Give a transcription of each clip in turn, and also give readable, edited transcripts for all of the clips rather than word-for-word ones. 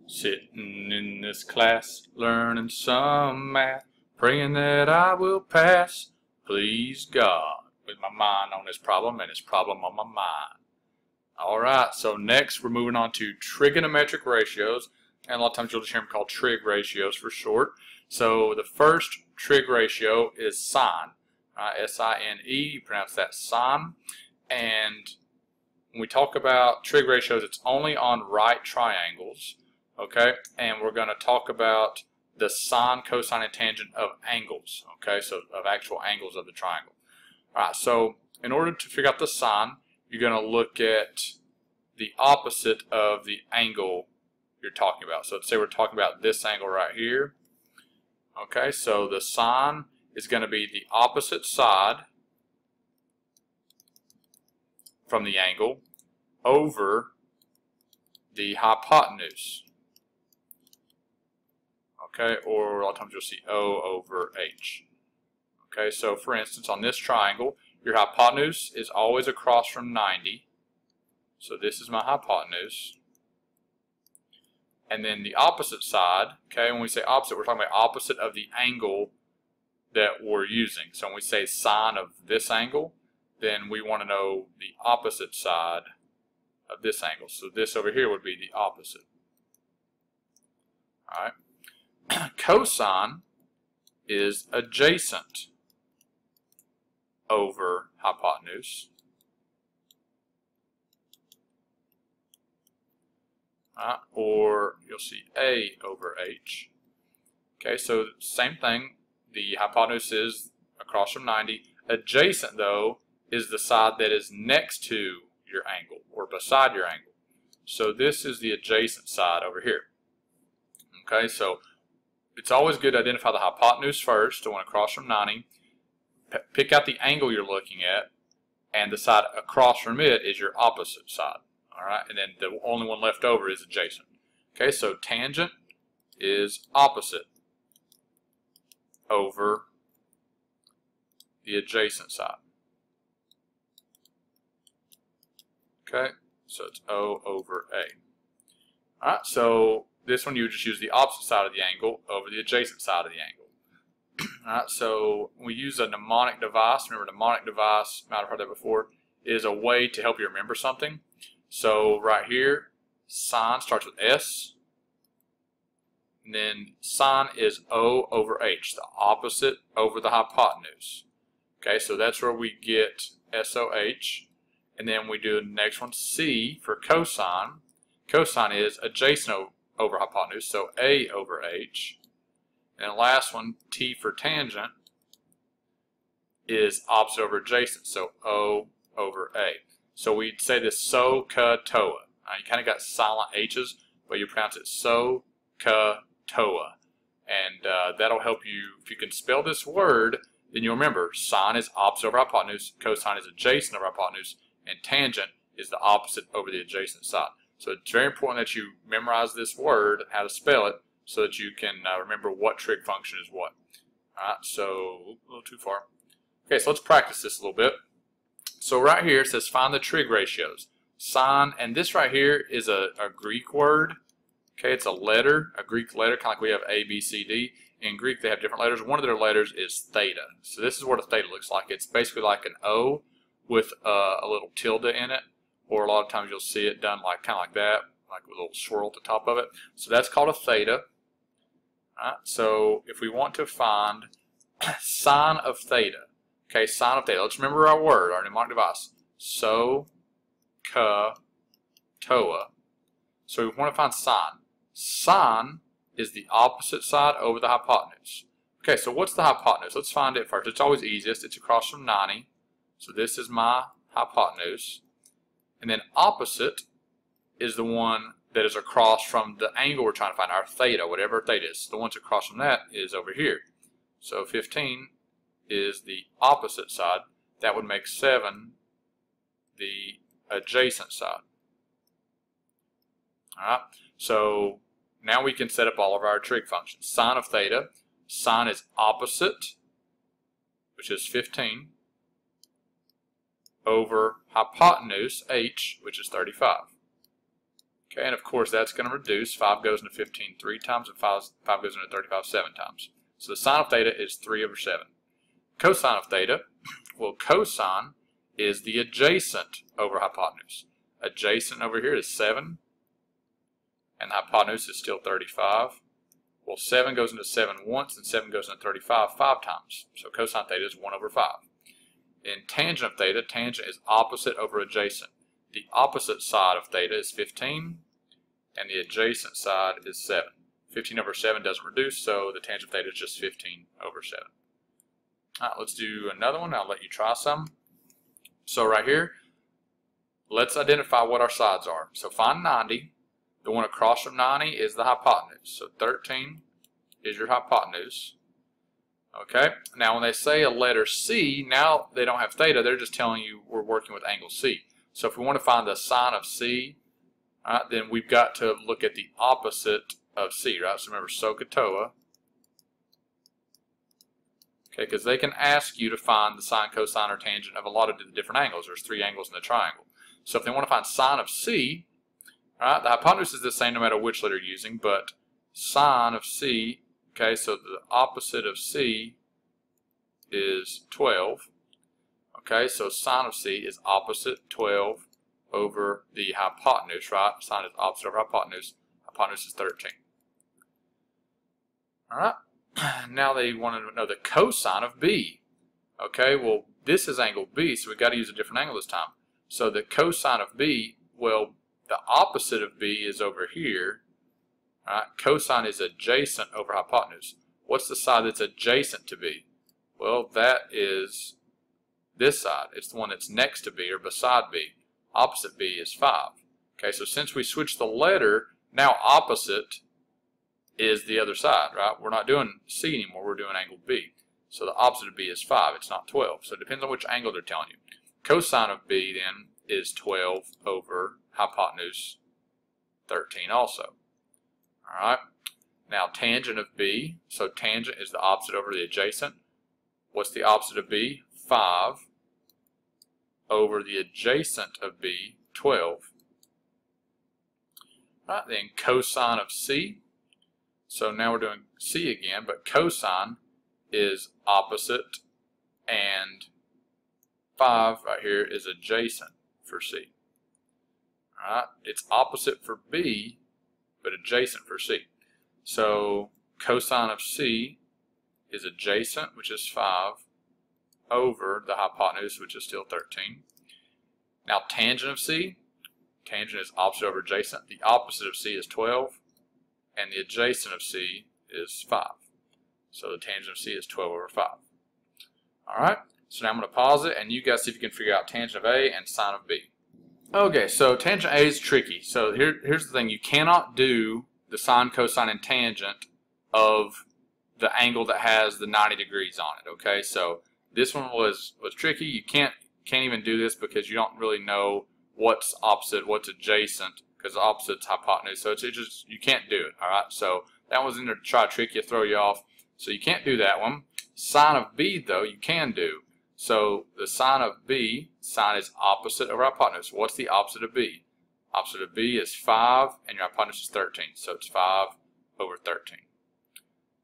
Sitting in this class, learning some math, praying that I will pass, please God, with my mind on this problem and this problem on my mind. Alright, so next we're moving on to trigonometric ratios, and a lot of times you'll just hear them called trig ratios for short. So the first trig ratio is sine, S-I-N-E, you pronounce that sine, and when we talk about trig ratios, it's only on right triangles. Okay, and we're going to talk about the sine, cosine, and tangent of angles. Okay, so of actual angles of the triangle. Alright, so in order to figure out the sine, you're going to look at the opposite of the angle you're talking about. So let's say we're talking about this angle right here. Okay, so the sine is going to be the opposite side from the angle over the hypotenuse. Okay, or a lot of times you'll see O over H. Okay, so for instance, on this triangle, your hypotenuse is always across from 90. So this is my hypotenuse. And then the opposite side, okay, when we say opposite, we're talking about opposite of the angle that we're using. So when we say sine of this angle, then we want to know the opposite side of this angle. So this over here would be the opposite. All right. Cosine is adjacent over hypotenuse. Or you'll see A over H. Okay, so same thing. The hypotenuse is across from 90. Adjacent, though, is the side that is next to your angle or beside your angle. So this is the adjacent side over here. Okay, so it's always good to identify the hypotenuse first, the one across from 90. Pick out the angle you're looking at, and the side across from it is your opposite side. All right, and then the only one left over is adjacent. Okay, so tangent is opposite over the adjacent side. Okay, so it's O over A. All right, so this one you would just use the opposite side of the angle over the adjacent side of the angle. Alright, so we use a mnemonic device. Remember, a mnemonic device, you might have heard that before, is a way to help you remember something. So right here, sine starts with S, and then sine is O over H, the opposite over the hypotenuse. Okay, so that's where we get SOH, and then we do the next one, C for cosine. Cosine is adjacent over hypotenuse, so A over H. And the last one, T for tangent, is opposite over adjacent, so O over A. So we'd say this so, ca, toa. You kind of got silent H's, but you pronounce it so, ca, toa. And that'll help you. If you can spell this word, then you'll remember sine is opposite over hypotenuse, cosine is adjacent over hypotenuse, and tangent is the opposite over the adjacent side. So it's very important that you memorize this word, how to spell it, so that you can remember what trig function is what. Alright, so a little too far. Okay, so let's practice this a little bit. So right here it says find the trig ratios. Sine, and this right here is a Greek word. Okay, it's a letter, a Greek letter, kind of like we have A, B, C, D. In Greek they have different letters. One of their letters is theta. So this is what a theta looks like. It's basically like an O with a little tilde in it. Or a lot of times you'll see it done like kind of like that, like with a little swirl at the top of it. So that's called a theta. Alright, so if we want to find sine of theta, okay, sine of theta, let's remember our word, our mnemonic device, so, ca, toa. So we want to find sine. Sine is the opposite side over the hypotenuse. Okay, so what's the hypotenuse? Let's find it first. It's always easiest. It's across from 90. So this is my hypotenuse. And then opposite is the one that is across from the angle we're trying to find, our theta, whatever theta is. The ones across from that is over here. So 15 is the opposite side. That would make 7 the adjacent side. Alright, so now we can set up all of our trig functions. Sine of theta, sine is opposite, which is 15, over hypotenuse, h, which is 35. Okay, and of course that's going to reduce. 5 goes into 15 3 times, and 5 goes into 35 7 times. So the sine of theta is 3 over 7. Cosine of theta, well, cosine is the adjacent over hypotenuse. Adjacent over here is 7, and the hypotenuse is still 35. Well, 7 goes into 7 once, and 7 goes into 35 5 times. So cosine theta is 1 over 5. In tangent of theta, tangent is opposite over adjacent. The opposite side of theta is 15, and the adjacent side is 7. 15 over 7 doesn't reduce, so the tangent of theta is just 15 over 7. All right, let's do another one. I'll let you try some. So right here, let's identify what our sides are. So find 90. The one across from 90 is the hypotenuse. So 13 is your hypotenuse. Okay, now when they say a letter C, now they don't have theta, they're just telling you we're working with angle C. So if we want to find the sine of C, all right, then we've got to look at the opposite of C, right? So remember SOHCAHTOA. Okay, because they can ask you to find the sine, cosine, or tangent of a lot of the different angles. There's 3 angles in the triangle. So if they want to find sine of C, all right, the hypotenuse is the same no matter which letter you're using, but sine of C, okay, so the opposite of C is 12. Okay, so sine of C is opposite 12 over the hypotenuse, right? Sine is opposite over hypotenuse. Hypotenuse is 13. All right. Now they want to know the cosine of B. Okay, well, this is angle B, so we've got to use a different angle this time. So the cosine of B, well, the opposite of B is over here. All right, cosine is adjacent over hypotenuse. What's the side that's adjacent to B? Well, that is this side. It's the one that's next to B or beside B. Opposite B is 5. Okay, so since we switched the letter, now opposite is the other side, right? We're not doing C anymore, we're doing angle B. So the opposite of B is 5, it's not 12. So it depends on which angle they're telling you. Cosine of B then is 12 over hypotenuse 13 also. Alright, now tangent of B, so tangent is the opposite over the adjacent. What's the opposite of B? 5 over the adjacent of B, 12. All right, then cosine of C. So now we're doing C again, but cosine is opposite, and 5 right here is adjacent for C. All right, it's opposite for B, but adjacent for C. So cosine of C is adjacent, which is 5, over the hypotenuse, which is still 13. Now tangent of C, tangent is opposite over adjacent. The opposite of C is 12, and the adjacent of C is 5. So the tangent of C is 12 over 5. Alright, so now I'm going to pause it, and you guys see if you can figure out tangent of A and sine of B. Okay, so tangent A is tricky. So here's the thing, you cannot do the sine, cosine, and tangent of the angle that has the 90 degrees on it, okay? So this one was tricky. You can't even do this because you don't really know what's opposite, what's adjacent, because the opposite's hypotenuse. So it's just, you can't do it, all right? So that one's in there to try to trick you, throw you off. So you can't do that one. Sine of B, though, you can do. So the sine of B, sine is opposite over hypotenuse. What's the opposite of B? Opposite of B is 5, and your hypotenuse is 13. So it's 5 over 13.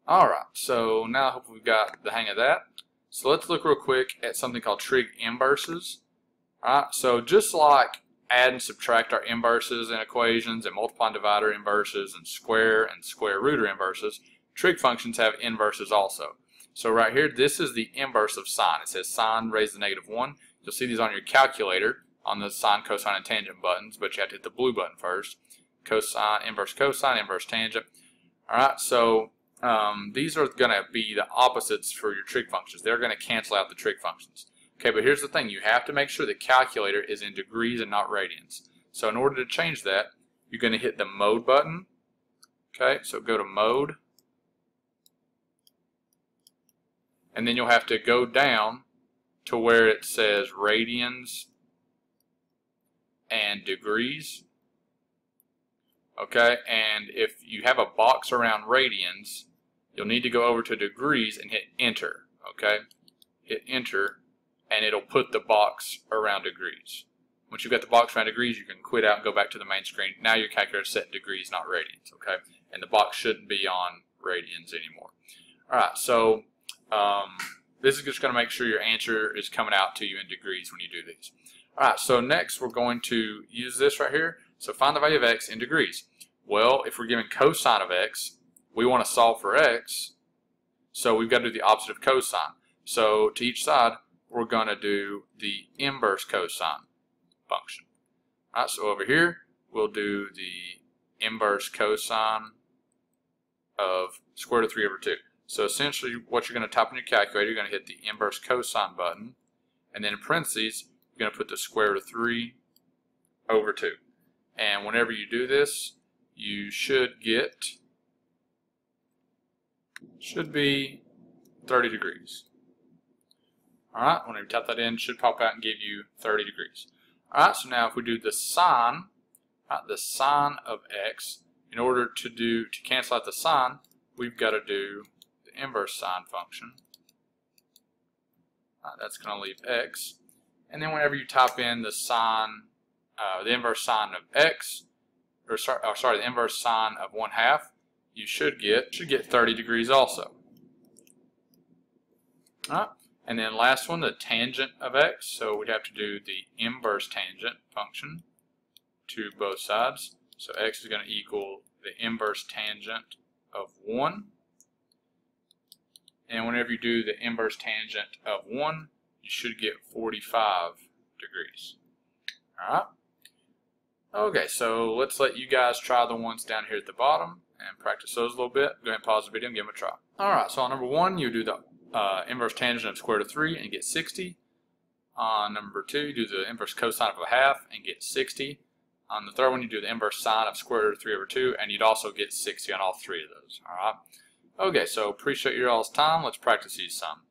All right, so now I hope we've got the hang of that. So let's look real quick at something called trig inverses. All right, so just like add and subtract our inverses in equations, and multiply and divider inverses, and square rooter inverses, trig functions have inverses also. So right here, this is the inverse of sine. It says sine raised to the -1. You'll see these on your calculator on the sine, cosine, and tangent buttons, but you have to hit the blue button first. Cosine, inverse tangent. All right, so these are going to be the opposites for your trig functions. They're going to cancel out the trig functions. Okay, but here's the thing. You have to make sure the calculator is in degrees and not radians. So in order to change that, you're going to hit the mode button. Okay, so go to mode. And then you'll have to go down to where it says radians and degrees. Okay, and if you have a box around radians, you'll need to go over to degrees and hit enter. Okay, hit enter, and it'll put the box around degrees. Once you've got the box around degrees, you can quit out and go back to the main screen. Now your calculator is set in degrees, not radians, okay? And the box shouldn't be on radians anymore. All right, so this is just going to make sure your answer is coming out to you in degrees when you do these. All right, so next we're going to use this right here. So find the value of x in degrees. Well, if we're given cosine of x, we want to solve for x, so we've got to do the opposite of cosine. So to each side, we're going to do the inverse cosine function. All right, so over here, we'll do the inverse cosine of square root of 3 over 2. So essentially, what you're going to type in your calculator, you're going to hit the inverse cosine button, and then in parentheses, you're going to put the square root of 3 over 2. And whenever you do this, you should be 30 degrees. All right, whenever you type that in, it should pop out and give you 30 degrees. All right, so now if we do the sine of x, in order to cancel out the sine, we've got to do the inverse sine function. That's going to leave x. And then whenever you type in the sine, the inverse sine of x, or sorry, the inverse sine of 1/2, you should get 30 degrees also. All right. And then last one, the tangent of x. So we'd have to do the inverse tangent function to both sides. So x is going to equal the inverse tangent of 1. And whenever you do the inverse tangent of 1, you should get 45 degrees. All right. Okay, so let's let you guys try the ones down here at the bottom and practice those a little bit. Go ahead and pause the video and give them a try. All right, so on number 1, you do the inverse tangent of square root of 3 and get 60. On number 2, you do the inverse cosine of 1/2 and get 60. On the third one, you do the inverse sine of square root of 3 over 2, and you'd also get 60 on all 3 of those. All right. Okay, so appreciate your all's time. Let's practice these some.